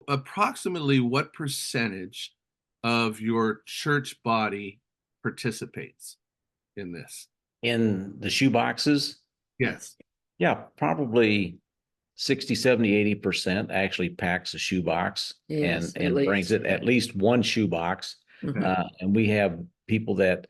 approximately what percentage of your church body participates in this? In the shoe boxes, Yes. yeah, probably 60, 70, 80% actually packs a shoebox Yes, at and brings least. it at least one shoebox. Mhm. And we have people that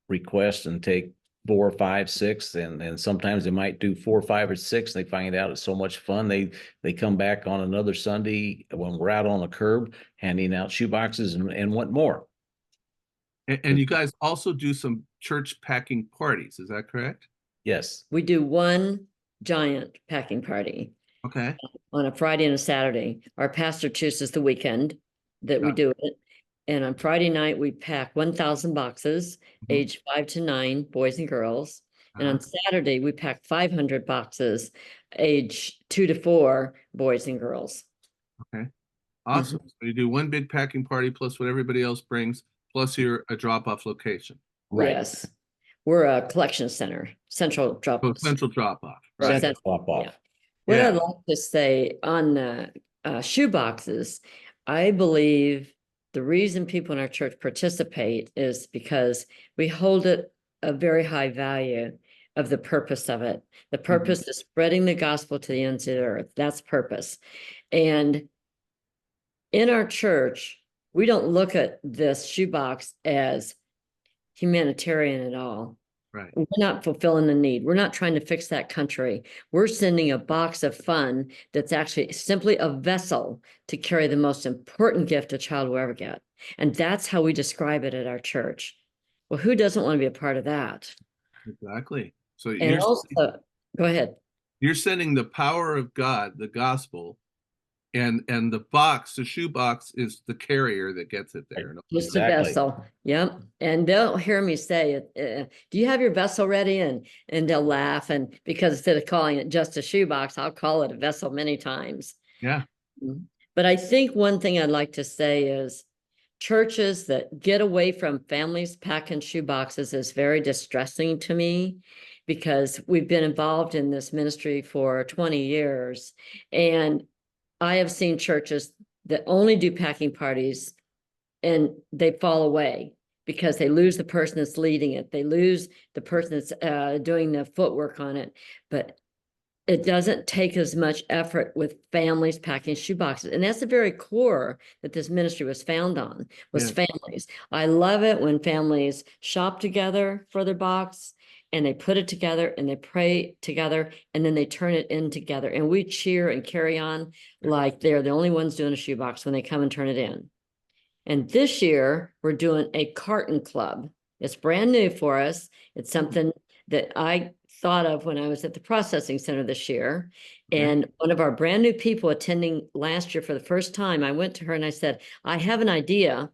request and take 4, 5, 6, and sometimes they might do 4, 5, or 6. They find out it's so much fun. They come back on another Sunday when we're out on the curb handing out shoeboxes and want more. And you guys also do some church packing parties, is that correct? Yes. We do one giant packing party Okay. on a Friday and a Saturday. Our pastor chooses the weekend that we do it. And on Friday night, we pack 1,000 boxes, age 5 to 9, boys and girls. And on Saturday, we pack 500 boxes, age 2 to 4, boys and girls. Okay. Awesome. So you do one big packing party plus what everybody else brings, plus you're a drop-off location. Right. Yes. We're a collection center, central drop. So central drop-off. Right. Right. Drop off. Yeah. What Yeah. I'd like to say on the shoe boxes, I believe the reason people in our church participate is because we hold it a very high value of the purpose of it. The purpose is spreading the gospel to the ends of the earth. That's purpose. And in our church, we don't look at this shoebox as humanitarian at all. Right. We're not fulfilling the need. We're not trying to fix that country. We're sending a box of fun that's actually simply a vessel to carry the most important gift a child will ever get. And that's how we describe it at our church. Well, who doesn't want to be a part of that? Exactly. So And also, go ahead. You're sending the power of God, the gospel, and the box, the shoe box is the carrier that gets it there. Just a vessel. Yep. And they'll hear me say, do you have your vessel ready? And they'll laugh. And because instead of calling it just a shoebox, I'll call it a vessel many times. Yeah. But I think one thing I'd like to say is churches that get away from families packing shoe boxes is very distressing to me, because we've been involved in this ministry for 20 years. And I have seen churches that only do packing parties and they fall away because they lose the person that's leading it. They lose the person that's doing the footwork on it. But it doesn't take as much effort with families packing shoe boxes. And that's the very core that this ministry was found on, was families. I love it when families shop together for their box and they put it together and they pray together and then they turn it in together. And we cheer and carry on like they're the only ones doing a shoebox when they come and turn it in. And this year we're doing a carton club. It's brand new for us. It's something that I thought of when I was at the processing center this year. And one of our brand new people attending last year for the first time, I went to her and I said, I have an idea,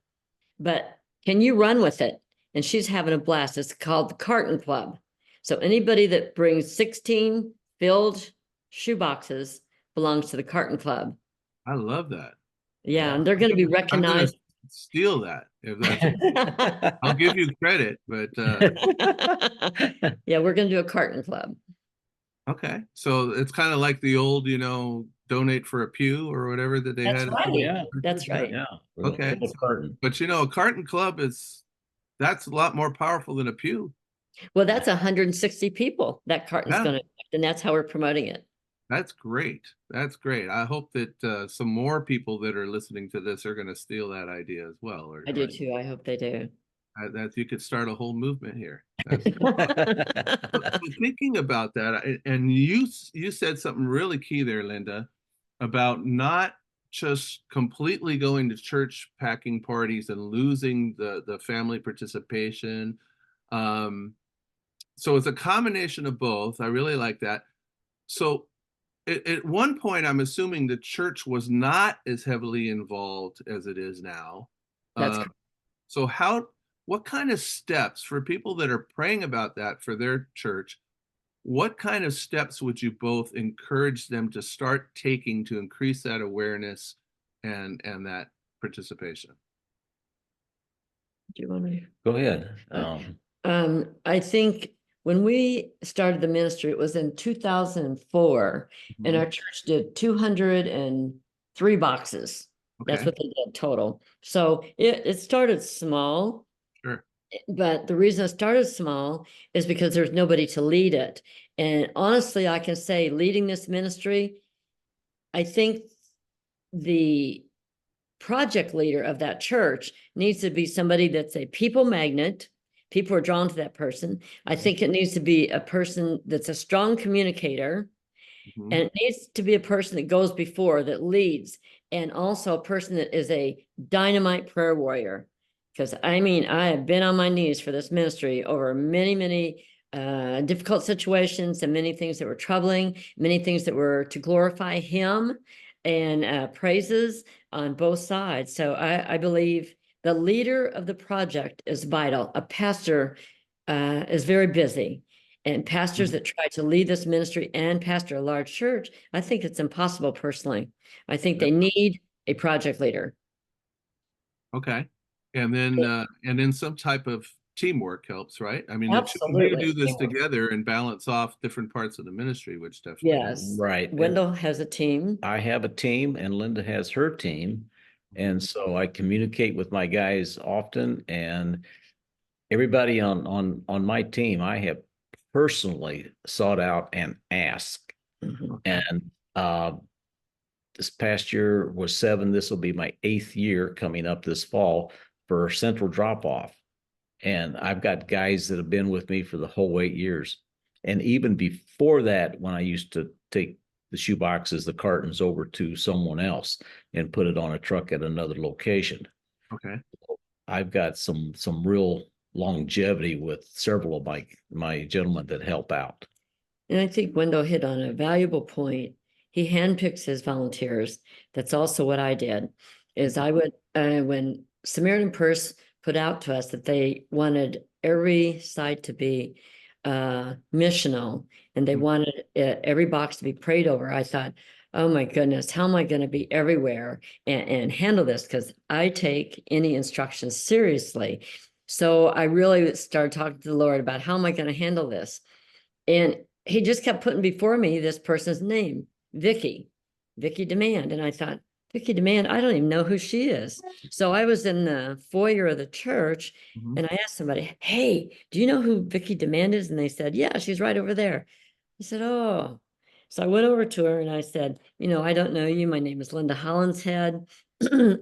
but can you run with it? And she's having a blast. It's called the Carton Club. So anybody that brings 16 filled shoe boxes belongs to the Carton Club. I love that. Yeah, and they're going to be recognized. Steal that if that's I'll give you credit, but yeah, we're going to do a Carton Club. Okay, so it's kind of like the old, donate for a pew or whatever that they That's had. right. Yeah, that's right. Yeah. Okay. But a carton club that's a lot more powerful than a pew. Well, that's 160 people that carton's going to affect, and that's how we're promoting it. That's great. That's great. I hope that some more people that are listening to this are going to steal that idea as well. I do too. I hope they do. That you could start a whole movement here. But thinking about that, and you said something really key there, Linda, about not just completely going to church packing parties and losing the family participation. So it's a combination of both. I really like that. So at one point, I'm assuming the church was not as heavily involved as it is now. So what kind of steps for people that are praying about that for their church, what kind of steps would you both encourage them to start taking to increase that awareness and that participation? Do you want to go ahead? I think when we started the ministry, it was in 2004, and our church did 203 boxes. That's Okay. what they did total. So it started small, Sure. but the reason it started small is because there's nobody to lead it. And honestly, I can say leading this ministry, I think the project leader of that church needs to be somebody that's a people magnet. People are drawn to that person. I think it needs to be a person that's a strong communicator. Mhm. And it needs to be a person that goes before, that leads, and also a person that is a dynamite prayer warrior. Because I mean, I have been on my knees for this ministry over many, many difficult situations and many things that were troubling, many things that were to glorify Him, and praises on both sides. So I believe the leader of the project is vital. A pastor is very busy. And pastors that try to lead this ministry and pastor a large church, I think it's impossible personally. I think they need a project leader. Okay. And then some type of teamwork helps, right? I mean, the two of you Absolutely. do this Teamwork. together and balance off different parts of the ministry, which definitely helps. Yes. Right. And Wendell has a team. I have a team and Linda has her team. And so I communicate with my guys often, and everybody on my team, I have personally sought out and asked. Mhm. And this past year was 7. This will be my 8th year coming up this fall for central drop off. And I've got guys that have been with me for the whole 8 years. And even before that, when I used to take the shoe boxes, the cartons over to someone else and put it on a truck at another location. Okay. I've got some real longevity with several of my gentlemen that help out. And I think Wendell hit on a valuable point. He handpicks his volunteers. That's also what I did. Is I would when Samaritan Purse put out to us that they wanted every site to be missional, and they wanted every box to be prayed over. I thought, oh my goodness, how am I going to be everywhere and handle this? Because I take any instructions seriously. So I really started talking to the Lord about how am I going to handle this. And he just kept putting before me this person's name, Vicky Demand. And I thought, Vicky Demand, I don't even know who she is. So I was in the foyer of the church and I asked somebody, hey, do you know who Vicky Demand is? And they said, yeah, she's right over there. I said, oh. So I went over to her and I said, I don't know you. My name is Linda Hollinshead.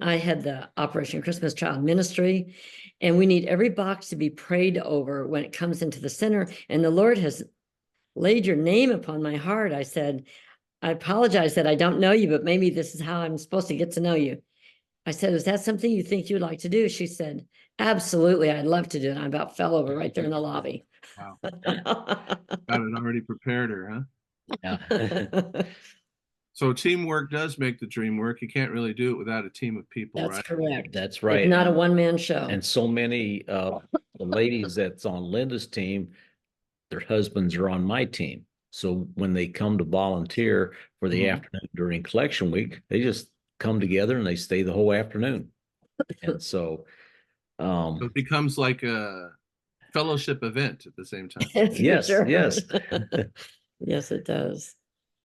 I had the Operation Christmas Child Ministry, and we need every box to be prayed over when it comes into the center. And the Lord has laid your name upon my heart. I said, I apologize that I don't know you, but maybe this is how I'm supposed to get to know you. I said, is that something you think you'd like to do? She said, absolutely, I'd love to do it. I about fell over right there in the lobby. Wow. God had already prepared her, huh? Yeah. So teamwork does make the dream work. You can't really do it without a team of people, That's right? correct. That's right. It's not a one-man show. And so many the ladies that's on Linda's team, their husbands are on my team. So when they come to volunteer for the afternoon during collection week, they just come together and they stay the whole afternoon. And so it becomes like a fellowship event at the same time. yes, Sure. yes. Yes, it does.